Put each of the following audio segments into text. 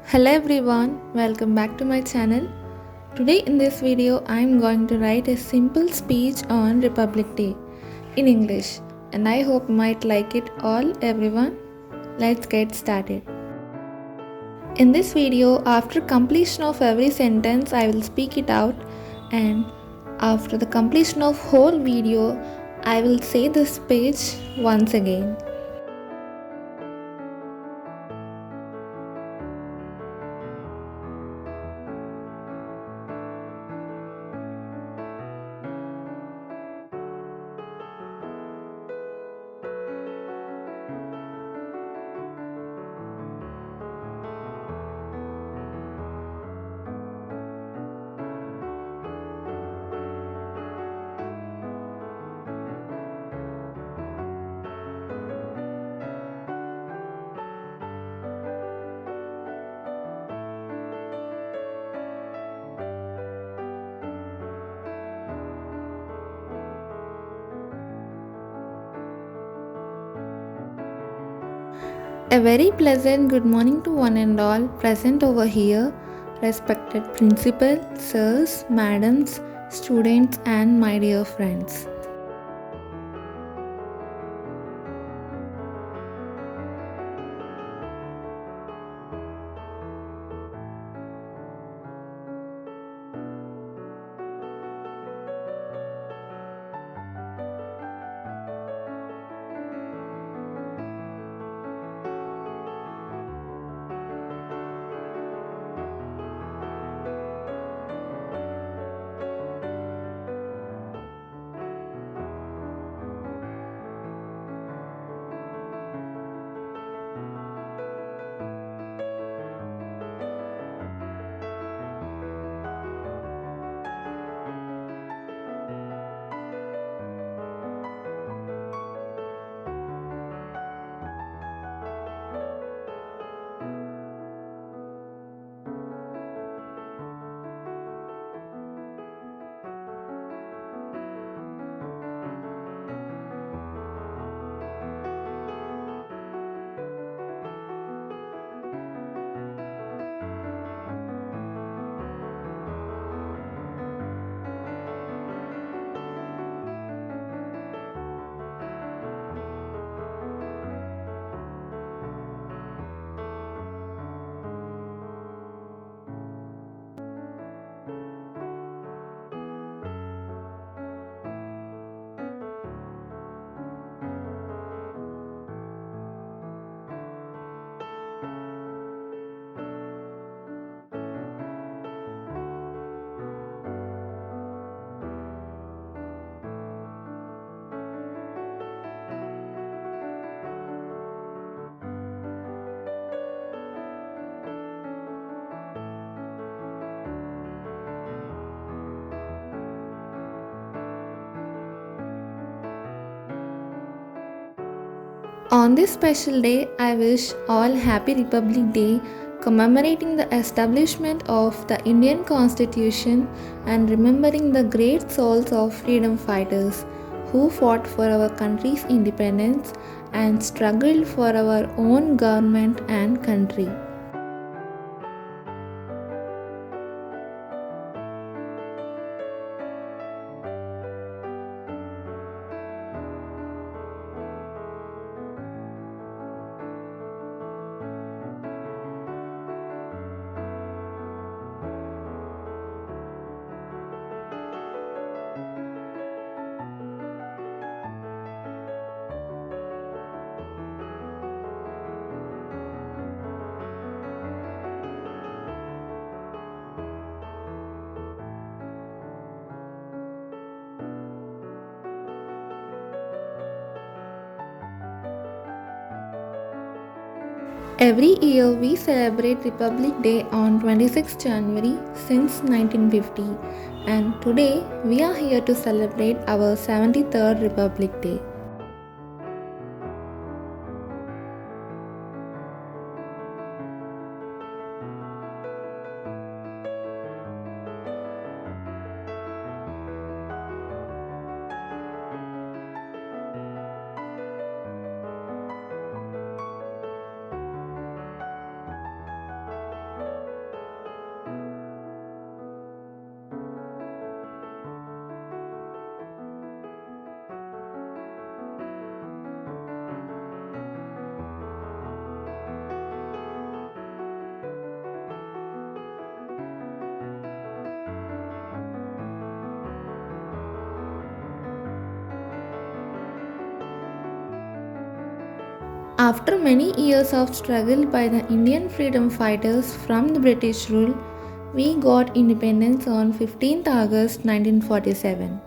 Hello everyone, welcome back to my channel. Today in this video I am going to write a simple speech on Republic Day in English and I hope you might like it all everyone. Let's get started. In this video, after completion of every sentence I will speak it out, and after the completion of whole video I will say this speech once again. A very pleasant good morning to one and all present over here, respected principal, sirs, madams, students, and my dear friends. On this special day, I wish all Happy Republic Day commemorating the establishment of the Indian Constitution and remembering the great souls of freedom fighters who fought for our country's independence and struggled for our own government and country. Every year we celebrate Republic Day on 26 January since 1950, and today we are here to celebrate our 73rd Republic Day. After many years of struggle by the Indian freedom fighters from the British rule, we got independence on 15th August 1947.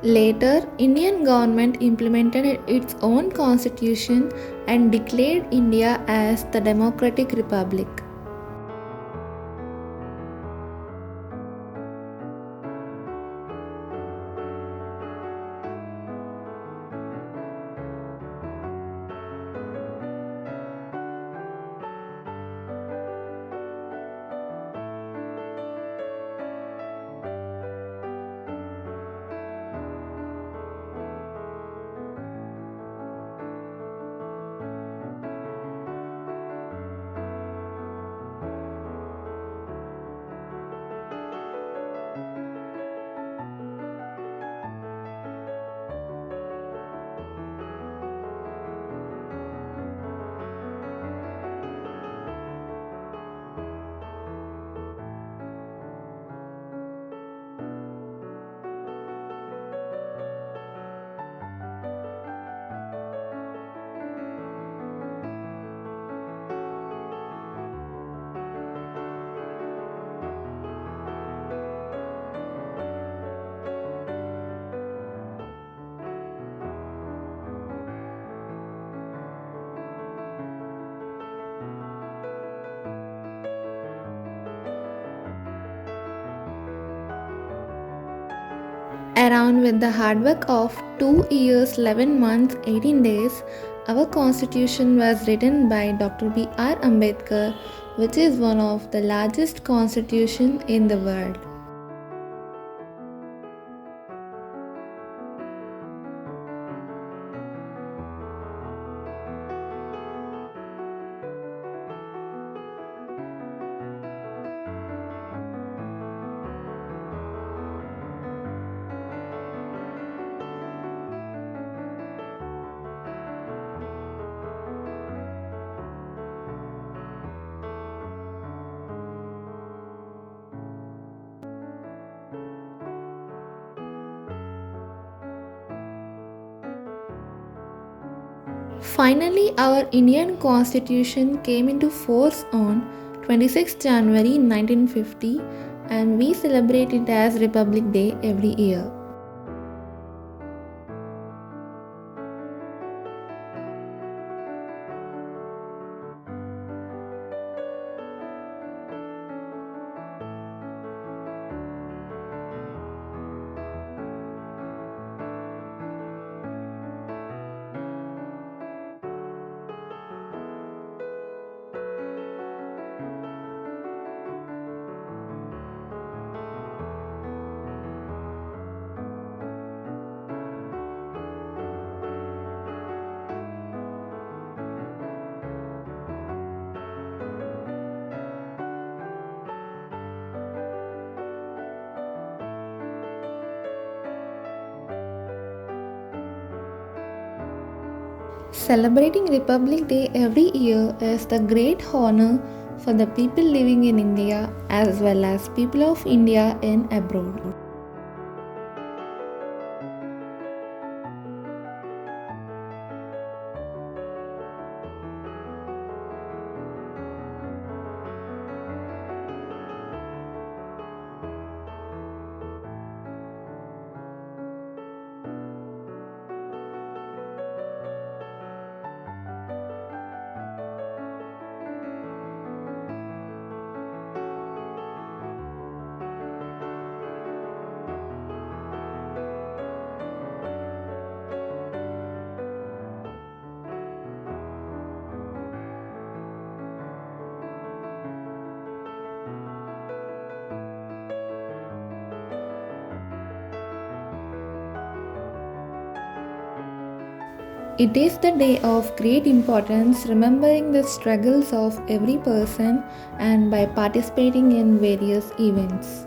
Later, Indian government implemented its own constitution and declared India as the Democratic Republic. Around with the hard work of 2 years, 11 months, 18 days, our constitution was written by Dr. B.R. Ambedkar, which is one of the largest constitution in the world. Finally, our Indian Constitution came into force on 26 January 1950 and we celebrate it as Republic Day every year. Celebrating Republic Day every year is the great honor for the people living in India as well as people of India in abroad. It is the day of great importance, remembering the struggles of every person and by participating in various events.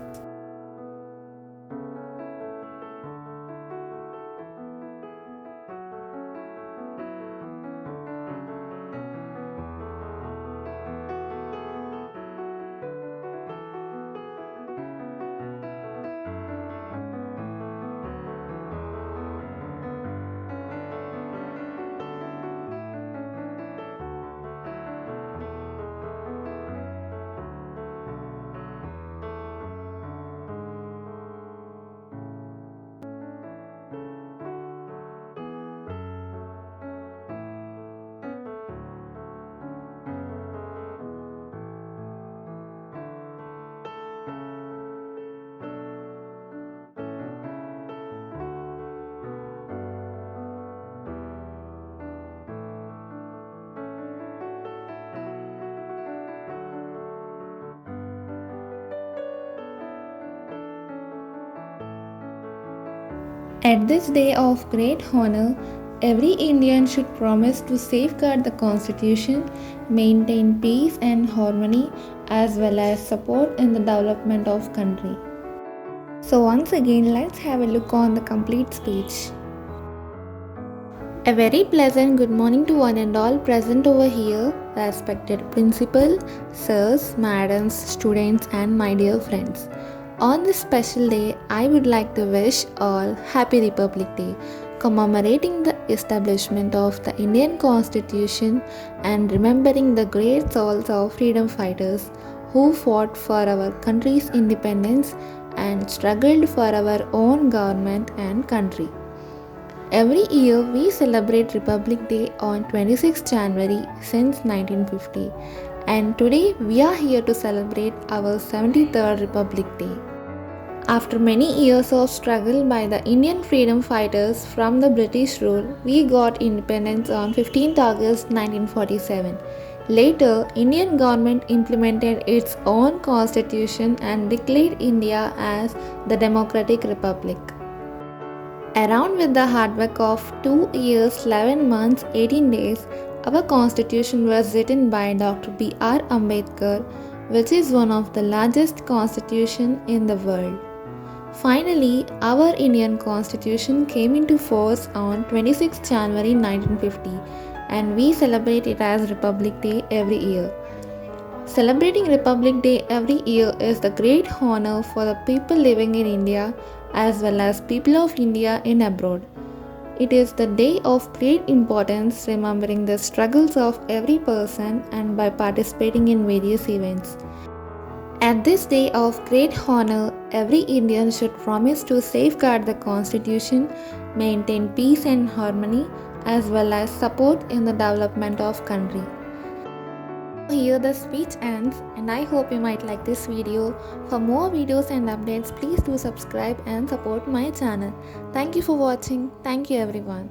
At this day of great honor, every Indian should promise to safeguard the Constitution, maintain peace and harmony, as well as support in the development of country. So once again, let's have a look on the complete speech. A very pleasant good morning to one and all present over here, respected principal, sirs, madams, students and my dear friends. On this special day, I would like to wish all Happy Republic Day, commemorating the establishment of the Indian Constitution and remembering the great souls of freedom fighters who fought for our country's independence and struggled for our own government and country. Every year we celebrate Republic Day on 26 January since 1950, and today we are here to celebrate our 73rd Republic Day. After many years of struggle by the Indian freedom fighters from the British rule, we got independence on 15th August 1947. Later, Indian government implemented its own constitution and declared India as the Democratic Republic. Around with the hard work of 2 years, 11 months, 18 days, our constitution was written by Dr. B.R. Ambedkar, which is one of the largest constitution in the world. Finally, our Indian Constitution came into force on 26 January 1950, and we celebrate it as Republic Day every year. Celebrating Republic Day every year is the great honor for the people living in India as well as people of India in abroad. It is the day of great importance, remembering the struggles of every person and by participating in various events. At this day of great honor, every Indian should promise to safeguard the Constitution, maintain peace and harmony, as well as support in the development of country. Here the speech ends, and I hope you might like this video. For more videos and updates, please do subscribe and support my channel. Thank you for watching. Thank you everyone.